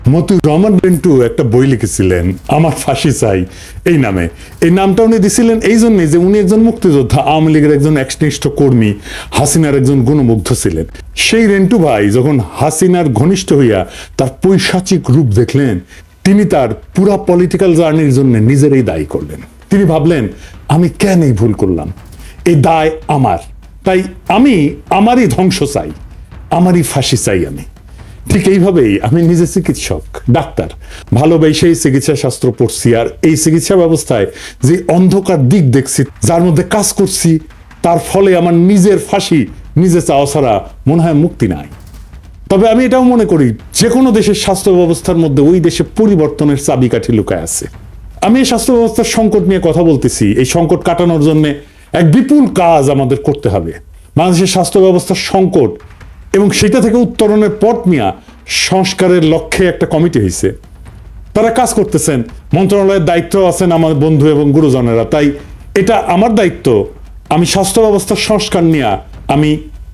মতিউর রহমান রেন্টু একটা বই লিখেছিলেন আমার ফাঁসি চাই এই নামে। এই নামটা উনি দিছিলেন এই জন্যই যে উনি একজন মুক্তিযোদ্ধা, আওয়ামী লীগের একজন একনিষ্ঠ কর্মী, হাসিনার একজন গুণমুগ্ধ ছিলেন। সেই রেন্টু ভাই যখন হাসিনার ঘনিষ্ঠ হইয়া তার পৈশাচিক রূপ দেখলেন, তিনি তার পুরা পলিটিক্যাল জার্নির জন্য নিজেরই দায়ী করলেন। তিনি ভাবলেন আমি কেন এই ভুল করলাম, এই দায় আমার, তাই আমি আমারই ধ্বংস চাই, আমারই ফাঁসি চাই আমি। ঠিক এইভাবেই আমি নিজে চিকিৎসক, ডাক্তার, ভালোবেসেই চিকিৎসা শাস্ত্র পড়ছি, আর এই চিকিৎসা ব্যবস্থায় যে অন্ধকার দিক দেখছি, যার মধ্যে কাজ করছি, তার ফলে আমার নিজের ফাঁসি নিজে চাওয়া ছাড়া মনে হয় মুক্তি নাই। তবে আমি এটাও মনে করি যে কোনো দেশের স্বাস্থ্য ব্যবস্থার মধ্যে ওই দেশে পরিবর্তনের চাবিকাঠি লুকায় আছে। আমি এই স্বাস্থ্য ব্যবস্থার সংকট নিয়ে কথা বলতেছি, এই সংকট কাটানোর জন্য এক বিপুল কাজ আমাদের করতে হবে। বাংলাদেশের স্বাস্থ্য ব্যবস্থার সংকট এবং সেটা থেকে উত্তরণের পথ নিয়ে সংস্কারের লক্ষ্যে একটা কমিটি হয়েছে, তারা কাজ করতেছেন, মন্ত্রণালয়ের দায়িত্ব আছেন আমার বন্ধু এবং গুরুজনেরা। তাই এটা আমার দায়িত্ব, আমি স্বাস্থ্য ব্যবস্থার সংস্কার নিয়ে আমি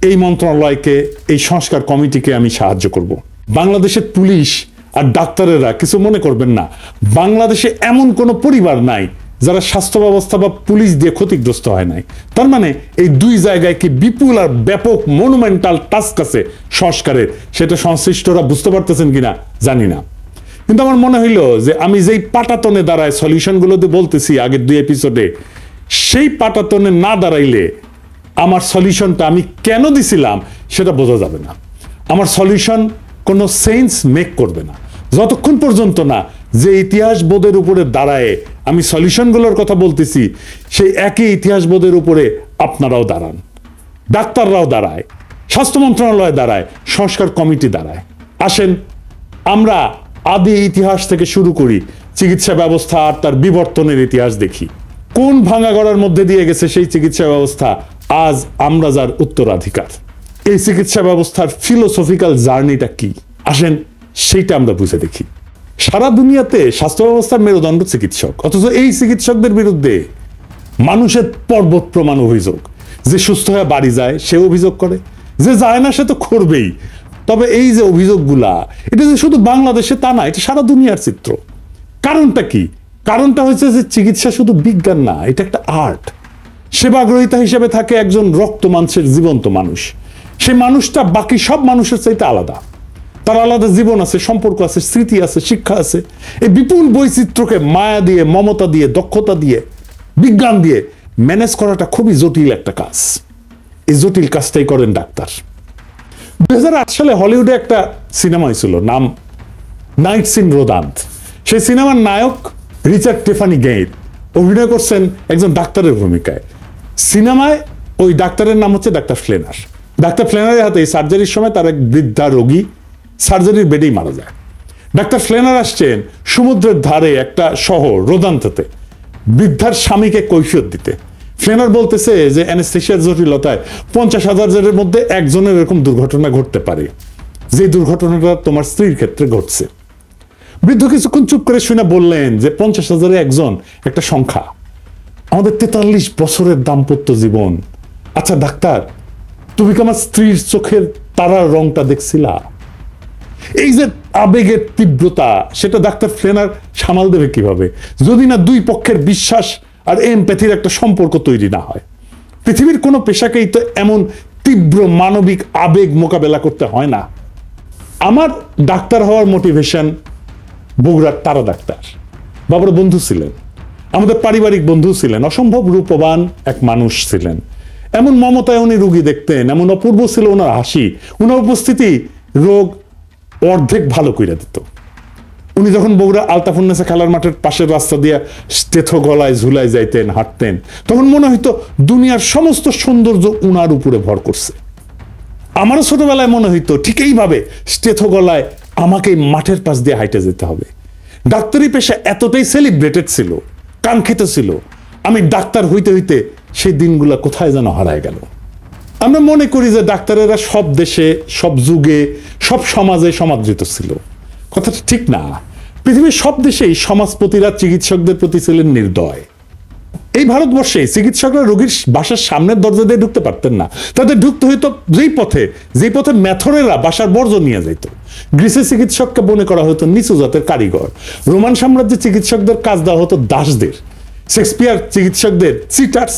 এই মন্ত্রণালয়কে, এই সংস্কার কমিটিকে আমি সাহায্য করব। বাংলাদেশের পুলিশ আর ডাক্তারেরা কিছু মনে করবেন না, বাংলাদেশে এমন কোনো পরিবার নাই যারা স্বাস্থ্য ব্যবস্থা বা পুলিশ দিয়ে ক্ষতিগ্রস্ত হয় নাই। তার মানে এই দুই জায়গায় কি বিপুল আর ব্যাপক মনুমেন্টাল টাস্ক আছে সংস্কারের, সেটা সংশ্লিষ্টরা বুঝতে পারতেছেন কিনা জানি না। কিন্তু আমার মনে হইল যে আমি যেই পাটাতনে দাঁড়ায় সলিউশনগুলো দিয়ে বলতেছি আগের দুই এপিসোডে, সেই পাটাতনে না দাঁড়াইলে আমার সলিউশনটা আমি কেন দিছিলাম সেটা বোঝা যাবে না। আমার সলিউশন কোনো সেন্স মেক করবে না যতক্ষণ পর্যন্ত না যে ইতিহাস বোধের উপরে দাঁড়ায় আমি সলিউশনগুলোর কথা বলতেছি, সেই একই ইতিহাস বোধের উপরে আপনারাও দাঁড়ান, ডাক্তাররাও দাঁড়ায়, স্বাস্থ্য মন্ত্রণালয় দাঁড়ায়, সংস্কার কমিটি দাঁড়ায়। আসেন আমরা আদি ইতিহাস থেকে শুরু করি, চিকিৎসা ব্যবস্থা আর তার বিবর্তনের ইতিহাস দেখি। কোন ভাঙা গড়ার মধ্যে দিয়ে গেছে সেই চিকিৎসা ব্যবস্থা, আজ আমরা যার উত্তরাধিকার। এই চিকিৎসা ব্যবস্থার ফিলোসফিক্যাল জার্নিটা কি, আসেন সেইটা আমরা বুঝে দেখি। সারা দুনিয়াতে স্বাস্থ্য ব্যবস্থার মেরুদণ্ড চিকিৎসক, অথচ এই চিকিৎসকদের বিরুদ্ধে মানুষের পর্বত প্রমাণ অভিযোগ। যে সুস্থ হয়ে বাড়ি যায় সে অভিযোগ করে, যে যায় না সে তো করবেই। তবে এই যে অভিযোগগুলা, এটা যে শুধু বাংলাদেশে তা না, এটা সারা দুনিয়ার চিত্র। কারণটা কি? কারণটা হচ্ছে যে চিকিৎসা শুধু বিজ্ঞান না, এটা একটা আর্ট। সেবাগ্রহীতা হিসেবে থাকে একজন রক্ত মাংসের জীবন্ত মানুষ। সেই মানুষটা বাকি সব মানুষের চাইতে আলাদা, তার আলাদা জীবন আছে, সম্পর্ক আছে, স্মৃতি আছে, শিক্ষা আছে। এই বিপুল বৈচিত্র্যকে মায়া দিয়ে, মমতা দিয়ে, দক্ষতা দিয়ে, বিজ্ঞান দিয়ে ম্যানেজ করাটা খুবই জটিল একটা কাজ। এই জটিল কাজটাই করেন ডাক্তার। 2008 সালে হলিউডে একটা সিনেমা হয়েছিল, নাম নাইটস ইন রোদান্ত। সেই সিনেমার নায়ক রিচার্ড টেফানি গেইট অভিনয় করছেন একজন ডাক্তারের ভূমিকায়। সিনেমায় ওই ডাক্তারের নাম হচ্ছে ডাক্তার ফ্লেনার। ডাক্তার ফ্লেনারের হাতে সার্জারির সময় তার এক বৃদ্ধা রোগী সার্জারির বেডেই মারা যায়। ডাক্তার ফ্লেনার আসছেন সমুদ্রের ধারে একটা শহর রোদান্ততে বৃদ্ধার স্বামীকে কৈফিয়ত দিতে। ফ্লেনার বলতেছে যে অ্যানেস্থেশিয়ার জটিলতায় 50,000 জনের মধ্যে একজনের এরকম দুর্ঘটনা ঘটতে পারে, যে দুর্ঘটনাটা তোমার স্ত্রীর ক্ষেত্রে ঘটছে। বৃদ্ধ কিছুক্ষণ চুপ করে শুনে বললেন যে 50,000-এ একজন একটা সংখ্যা, আমাদের 43 বছরের দাম্পত্য জীবন। আচ্ছা ডাক্তার, তুমি কি আমার স্ত্রীর চোখের তারার রংটা দেখছিলা? এই যে আবেগের তীব্রতা, সেটা ডাক্তার ফ্লেনার সামাল দেবে কিভাবে যদি না দুই পক্ষের বিশ্বাস আর এমপ্যাথির একটা সম্পর্ক তৈরি না হয়। পৃথিবীর কোনো পেশাকেই তো এমন তীব্র মানবিক আবেগ মোকাবেলা করতে হয় না। আমার ডাক্তার হওয়ার মোটিভেশন বগুড়ার তারা ডাক্তার, বাবার বন্ধু ছিলেন, আমাদের পারিবারিক বন্ধু ছিলেন, অসম্ভব রূপবান এক মানুষ ছিলেন। এমন মমতায় উনি রোগী দেখতেন, এমন অপূর্ব ছিল ওনার হাসি, ওনার উপস্থিতি রোগ অর্ধেক ভালো করে দিত। উনি যখন বগুড়া আলতাফুন্নেসা খেলার মাঠের পাশের রাস্তা দিয়ে স্টেথো গলায় ঝুলায় যাইতেন, হাঁটতেন, তখন মনে হইতো দুনিয়ার সমস্ত সৌন্দর্য উনার উপরে ভর করছে। আমারও ছোটবেলায় মনে হইতো ঠিক এইভাবে স্টেথো গলায় আমাকে মাঠের পাশ দিয়ে হাইটে যেতে হবে। ডাক্তারি পেশা এতটাই সেলিব্রেটেড ছিল, কাঙ্ক্ষিত ছিল, আমি ডাক্তার হইতে হইতে সেই দিনগুলা কোথায় যেন হারায় গেল। আমরা মনে করি যে ডাক্তারেরা সব দেশে, সব যুগে, সব সমাজে সমাদৃত ছিল। কথাটা ঠিক না। পৃথিবীর সব দেশেই সমাজপতিরা চিকিৎসকদের প্রতি ছিলেন নির্দয়। এই ভারতবর্ষে চিকিৎসকরা রোগীর বাসার সামনের দরজা দিয়ে ঢুকতে পারতেন না, তাদের ঢুকতে হইতো যেই পথে মেথরেরা বাসার বর্জ্য নিয়ে যেত। গ্রিসের চিকিৎসককে মনে করা হতো নিচু জাতের কারিগর, রোমান সাম্রাজ্যের চিকিৎসকদের কাজ দেওয়া হতো দাসদের, শেক্সপিয়ার চিকিৎসকদের চিটার্স,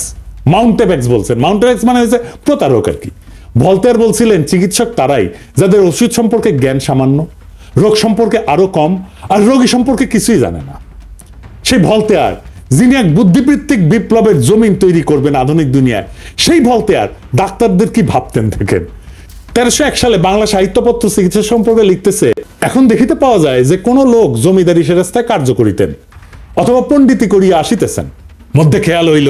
মাউন্টেব্যাক্স বলছেন। মাউন্টেব্যাক্স মানে হচ্ছে প্রতারক আর কি। ভলতেয়ার বলছিলেন চিকিৎসক তারাই যাদের ওষুধ সম্পর্কে জ্ঞান সামান্য, রোগ সম্পর্কে আরো কম, আর রোগী সম্পর্কে কিছুই জানে না। সেই ভলতেয়ার, যিনি এক বুদ্ধিবৃত্তিক বিপ্লবের জমিন তৈরি করবেন আধুনিক দুনিয়ায়, সেই ভলতেয়ার ডাক্তারদের কি ভাবতেন দেখেন। 1301 সালে বাংলা সাহিত্যপত্র চিকিৎসা সম্পর্কে লিখতেছে, এখন দেখিতে পাওয়া যায় যে কোন লোক জমিদারি সেরাস্তায় কার্য করিতেন অথবা পণ্ডিতি করিয়া আসিতেছেন, মধ্যে খেয়াল হইল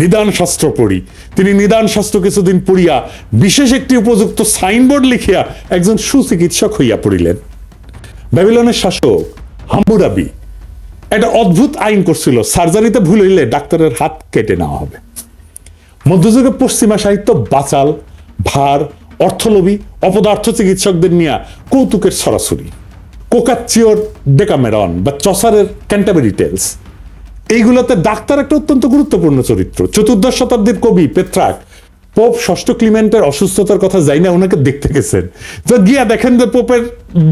নিদান শাস্ত্র পড়ি। তিনি নিদান শাস্ত্র কিছুদিন পড়িয়া বিশেষ একটি উপযুক্ত সাইনবোর্ড লিখিয়া একজন সুচিকিৎসক হইয়া পড়িলেন। ব্যাবিলনের শাসক হাম্মুরাবি একটা অদ্ভুত আইন করছিল, সার্জারিতে ভুল হইলে ডাক্তারের হাত কেটে নেওয়া হবে। মধ্যযুগে পশ্চিমা সাহিত্য বাচাল, ভার, অর্থলোভী, অপদার্থ চিকিৎসকদের নিয়ে কৌতুকের ছড়াছড়ি। কোকাচ্চিওর ডেকামেরন বা চসারের ক্যান্টাবেরি টেলস, এইগুলোতে ডাক্তার একটা অত্যন্ত গুরুত্বপূর্ণ চরিত্র। 14 শতাব্দীর কবি পেত্রাক পোপ ষষ্ঠ ক্লিমেন্টের অসুস্থতার কথা যাই না ওনাকে দেখতে গেছেন, তো গিয়া দেখেন যে পোপের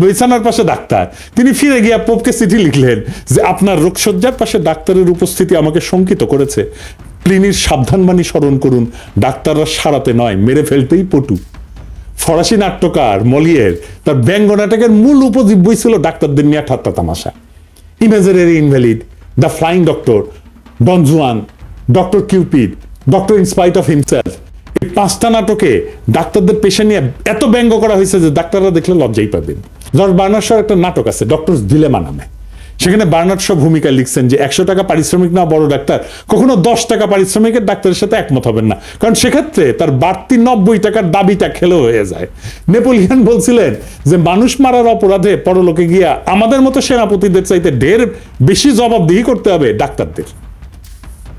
বিছানার পাশে ডাক্তার। তিনি ফিরে গিয়া পোপকে চিঠি লিখলেন যে আপনার রোগসজ্জার পাশে ডাক্তারের উপস্থিতি আমাকে শঙ্কিত করেছে। প্লিনির সাবধানবাণী স্মরণ করুন, ডাক্তাররা সারাতে নয় মেরে ফেলতেই পটু। ফরাসি নাট্যকার মলিয়ের তার ব্যঙ্গ নাটকের মূল উপজীব্যই ছিল ডাক্তারদের নিয়ে ঠাট্টা তামাশা। Imaginary invalid, the flying doctor, Don Juan, doctor Cupid, doctor in spite of himself, এই 5টা নাটকে ডাক্তারদের পেশা নিয়ে এত ব্যঙ্গ করা হয়েছে যে ডাক্তাররা দেখলে লজ্জাই পাবেন। জর্জ বার্নার্ড শর একটা নাটক আছে ডক্টর ডিলেমা নামে, সেখানে বার্নার্ড শ ভূমিকা লিখছেন যে 100 টাকা পারিশ্রমিক না বড় ডাক্তার কখনো 10 টাকা পারিশ্রমিকের ডাক্তারের সাথে একমত হবেন না, কারণ সেক্ষেত্রে তার বাড়তি 90 টাকার দাবিটা খেলো হয়ে যায়। নেপোলিয়ন বলছিলেন যে মানুষ মারার অপরাধে পরলোকে গিয়া আমাদের মতো সেনাপতিদের চাইতে ঢের বেশি জবাবদিহি করতে হবে ডাক্তারদের।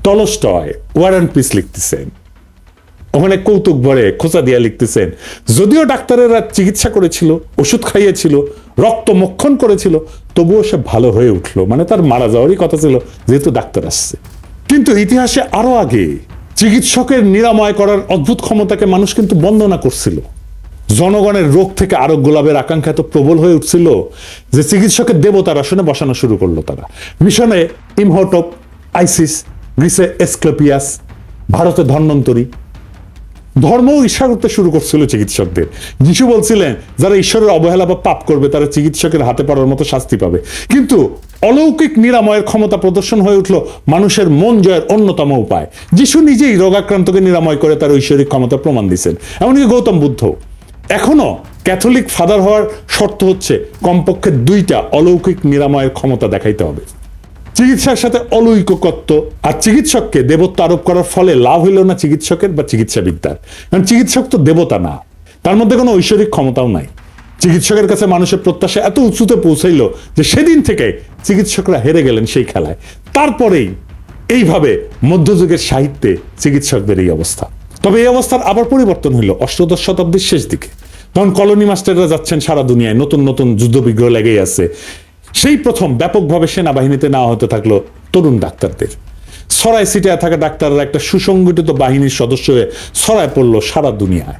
টলস্টয় ওয়ার অ্যান্ড পিস লিখতেছেন, ওখানে কৌতুক ভরে খোঁচা দিয়া লিখতেছেন, যদিও ডাক্তারেরা চিকিৎসা করেছিল, ওষুধ খাইয়েছিল, রক্ত মক্ষণ করেছিল, তবুও সে ভালো হয়ে উঠলো, মানে তার মারা যাওয়ারই কথা ছিল যেহেতু ডাক্তার আসছে। কিন্তু ইতিহাসে আরো আগে চিকিৎসকের নিরাময় করার অদ্ভুত ক্ষমতাকে মানুষ কিন্তু বন্দনা করছিল। জনগণের রোগ থেকে আরোগ্য লাভের আকাঙ্ক্ষা এত প্রবল হয়ে উঠছিল যে চিকিৎসকের দেবতার আসনে বসানো শুরু করলো তারা। মিশনে ইমহোটপ, আইসিস, গ্রিসে এসক্লেপিয়াস, ভারতে ধন্বন্তরী। ধর্মও ঈর্ষা করতে শুরু করছিল চিকিৎসকদের। যিশু বলছিলেন যারা ঈশ্বরের অবহেলা বা পাপ করবে তারা চিকিৎসকের হাতে পড়ার মতো শাস্তি পাবে। কিন্তু অলৌকিক নিরাময়ের ক্ষমতা প্রদর্শন হয়ে উঠল মানুষের মন জয়ের অন্যতম উপায়। যিশু নিজেই রোগাক্রান্তকে নিরাময় করে তার ঐশ্বরিক ক্ষমতা প্রমাণ দিচ্ছেন। এমনকি গৌতম বুদ্ধ। এখনো ক্যাথলিক ফাদার হওয়ার শর্ত হচ্ছে কমপক্ষে 2টা অলৌকিক নিরাময়ের ক্ষমতা দেখাইতে হবে। চিকিৎসার সাথে অলৌকিকত্ব আর চিকিৎসককে দেবত্ব আরোপ করার ফলে লাভ হইল না চিকিৎসকের বা চিকিৎসাবিদ্যার, কারণ চিকিৎসক তো দেবতা না, তার মধ্যে কোনো ঐশ্বরিক ক্ষমতাও নাই। চিকিৎসকের কাছে মানুষের প্রত্যাশা এত উঁচুতে পৌঁছাইল যে সেদিন থেকে চিকিৎসকরা হেরে গেলেন সেই খেলায়। তারপরেই এইভাবে মধ্যযুগের সাহিত্যে চিকিৎসকদের এই অবস্থা। তবে এই অবস্থার আবার পরিবর্তন হইল অষ্টাদশ শতাব্দীর শেষ দিকে, তখন কলোনি মাস্টাররা যাচ্ছেন সারা দুনিয়ায়, নতুন নতুন যুদ্ধবিগ্রহ লেগেই আছে। সেই প্রথম ব্যাপকভাবে সেনাবাহিনীতে নেওয়া হতে থাকলো তরুণ ডাক্তারদের। ছড়ায় ছিটায় থাকা ডাক্তাররা একটা সুসংগঠিত বাহিনীর সদস্য হয়ে ছড়ায় পড়লো সারা দুনিয়ায়,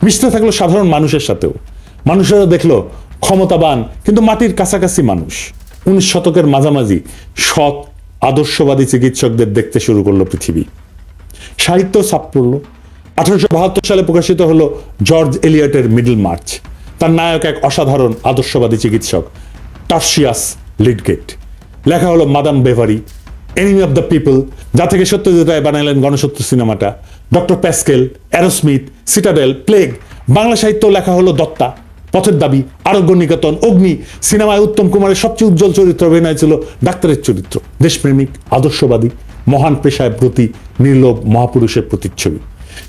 মিশতে থাকলো সাধারণ মানুষের সাথেও। মানুষেরা দেখলো ক্ষমতাবান কিন্তু মাটির কাছাকাছি মানুষ। 19 শতকের মাঝামাঝি সৎ আদর্শবাদী চিকিৎসকদের দেখতে শুরু করলো পৃথিবী। সাহিত্য ছাপ পড়লো। 1872 সালে প্রকাশিত হলো জর্জ এলিয়টের মিডল মার্চ। তার নায়ক এক অসাধারণ আদর্শবাদী চিকিৎসক টার্সিয়াস লিডগেট। লেখা হলো Madame Bovary, enemy of the people, যা থেকে সত্যজিৎ রায় বানাইলেন গণশত্রু সিনেমাটা, doctor Pascal, Arrowsmith, Citadel, plague. Bangla সাহিত্য লেখা হলো দত্তা, পথের দাবি, আরোগ্য নিকেতন, অগ্নি। সিনেমায় উত্তম কুমারের সবচেয়ে উজ্জ্বল চরিত্র অভিনয় ছিল ডাক্তারের চরিত্র, দেশপ্রেমিক, আদর্শবাদী, মহান পেশায় প্রতি নির্লোভ মহাপুরুষের প্রতিচ্ছবি।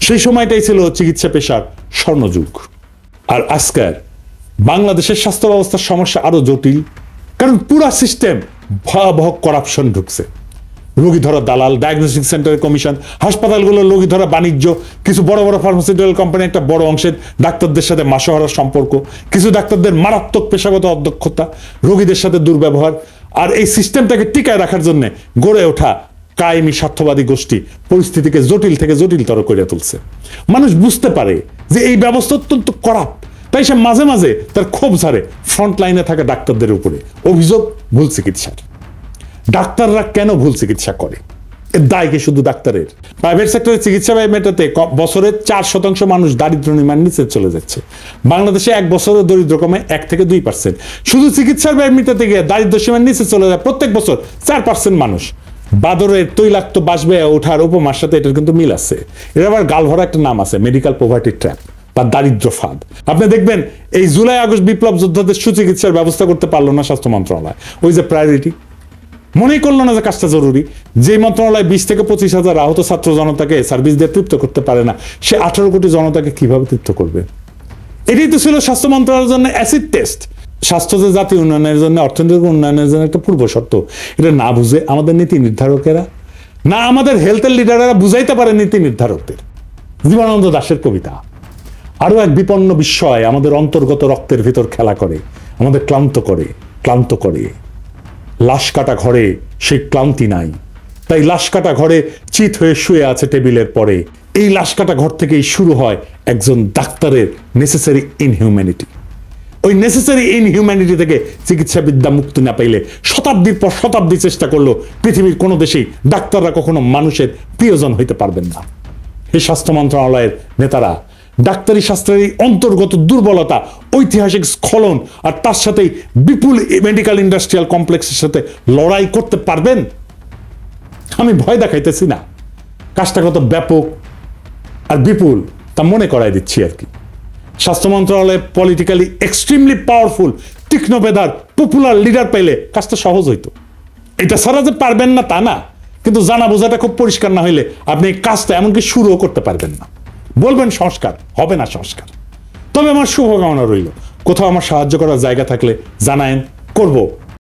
সেই সময়টাই ছিল চিকিৎসা পেশার স্বর্ণযুগ। আর আজকের বাংলাদেশের স্বাস্থ্য ব্যবস্থার সমস্যা আরো জটিল, কারণ পুরা সিস্টেম ভয়াবহ করাপশন ঢুকছে। রোগী ধরা দালাল, ডায়াগনস্টিক সেন্টারের কমিশন, হাসপাতালগুলোর রোগী ধরা বাণিজ্য, কিছু বড় বড় ফার্মাসিউটিক্যাল কোম্পানি একটা বড় অংশের ডাক্তারদের সাথে মাসোহারার সম্পর্ক, কিছু ডাক্তারদের মারাত্মক পেশাগত অদক্ষতা, রোগীদের সাথে দুর্ব্যবহার। আর এই সিস্টেমটাকে টিকায় রাখার জন্য গড়ে ওঠা কায়েমি স্বার্থবাদী গোষ্ঠী পরিস্থিতিকে জটিল থেকে জটিলতর করে তুলছে। মানুষ বুঝতে পারে যে এই ব্যবস্থা অত্যন্ত করাপ্ট, তাই সে মাঝে মাঝে তার ক্ষোভ ঝাড়ে ফ্রন্ট লাইনে থাকা ডাক্তারদের উপরে। অভিযোগ ভুল চিকিৎসার। ডাক্তাররা কেন ভুল চিকিৎসা করে? এর দায় কি শুধু ডাক্তারের? প্রাইভেট সেক্টরে চিকিৎসা ব্যয় মেটাতে বছরে 4% মানুষ দারিদ্র সীমার নিচে চলে যাচ্ছে। বাংলাদেশে এক বছরে দরিদ্র কমে 1 থেকে 2%। শুধু চিকিৎসার ব্যয় মেটাতে গিয়ে দারিদ্র সীমার নিচে চলে যায় প্রত্যেক বছর 4% মানুষ। বাদরের তৈলাক্ত বাস ব্যয় ওঠার উপমার সাথে এটার কিন্তু মিল আছে। এর আবার গালভরা একটা নাম আছে, মেডিকেল পভার্টি ট্র্যাপ বা দারিদ্র ফাঁদ। আপনি দেখবেন এই জুলাই আগস্ট বিপ্লব যোদ্ধাদের সুচিকিৎসার ব্যবস্থা করতে পারলো না স্বাস্থ্য মন্ত্রণালয়। ওই যে প্রায়োরিটি মনেই করলো না যে কাজটা জরুরি। যে মন্ত্রণালয় 20 থেকে 25,000 আহত ছাত্র জনতাকে সার্ভিস দিয়ে তৃপ্ত করতে পারে না, সে 18 কোটি জনতাকে কিভাবে তৃপ্ত করবে? এটাই তো ছিল স্বাস্থ্য মন্ত্রণালয়ের জন্য অ্যাসিড টেস্ট। স্বাস্থ্য যে জাতীয় উন্নয়নের জন্য, অর্থনৈতিক উন্নয়নের জন্য একটা পূর্ব শর্ত, এটা না বুঝে আমাদের নীতি নির্ধারকেরা, না আমাদের হেলথের লিডারেরা বুঝাইতে পারে নীতি নির্ধারকদের। জীবনানন্দ দাশের কবিতা। আরো এক বিপন্ন বিস্ময় আমাদের অন্তর্গত রক্তের ভিতর খেলা করে, আমাদের ক্লান্ত করে। লাশ কাটা ঘরে সেই ক্লান্তি নাই, তাই লাশ কাটা ঘরে চিত হয়ে শুয়ে আছে টেবিলের পরে। এই লাশ কাটা ঘর থেকেই শুরু হয় একজন ডাক্তারের নেসেসারি ইনহিউম্যানিটি। ওই নেসেসারি ইনহিউম্যানিটি থেকে চিকিৎসা বিদ্যা মুক্তি না পাইলে শতাব্দীর পর শতাব্দী চেষ্টা করলো পৃথিবীর কোনো দেশেই ডাক্তাররা কখনো মানুষের প্রিয়জন হইতে পারবেন না। এই স্বাস্থ্য মন্ত্রণালয়ের নেতারা ডাক্তারি শাস্ত্রের এই অন্তর্গত দুর্বলতা, ঐতিহাসিক স্খলন আর তার সাথেই বিপুল মেডিকেল ইন্ডাস্ট্রিয়াল কমপ্লেক্সের সাথে লড়াই করতে পারবেন? আমি ভয় দেখাইতেছি না, কাজটা কত ব্যাপক আর বিপুল তা মনে করাই দিচ্ছি আর কি। স্বাস্থ্য মন্ত্রণালয়ে পলিটিক্যালি এক্সট্রিমলি পাওয়ারফুল তীক্ষ্ণ বেদার পপুলার লিডার পেলে কাজটা সহজ হইতো। এটা ছাড়া যে পারবেন না তা না, কিন্তু জানা বোঝাটা খুব পরিষ্কার না হইলে আপনি এই কাজটা এমনকি শুরুও করতে পারবেন না। বলবেন সংস্কার, হবে না সংস্কার। তবে আমার শুভকামনা রইল, কোথাও আমার সাহায্য করার জায়গা থাকলে জানায়েন, করব।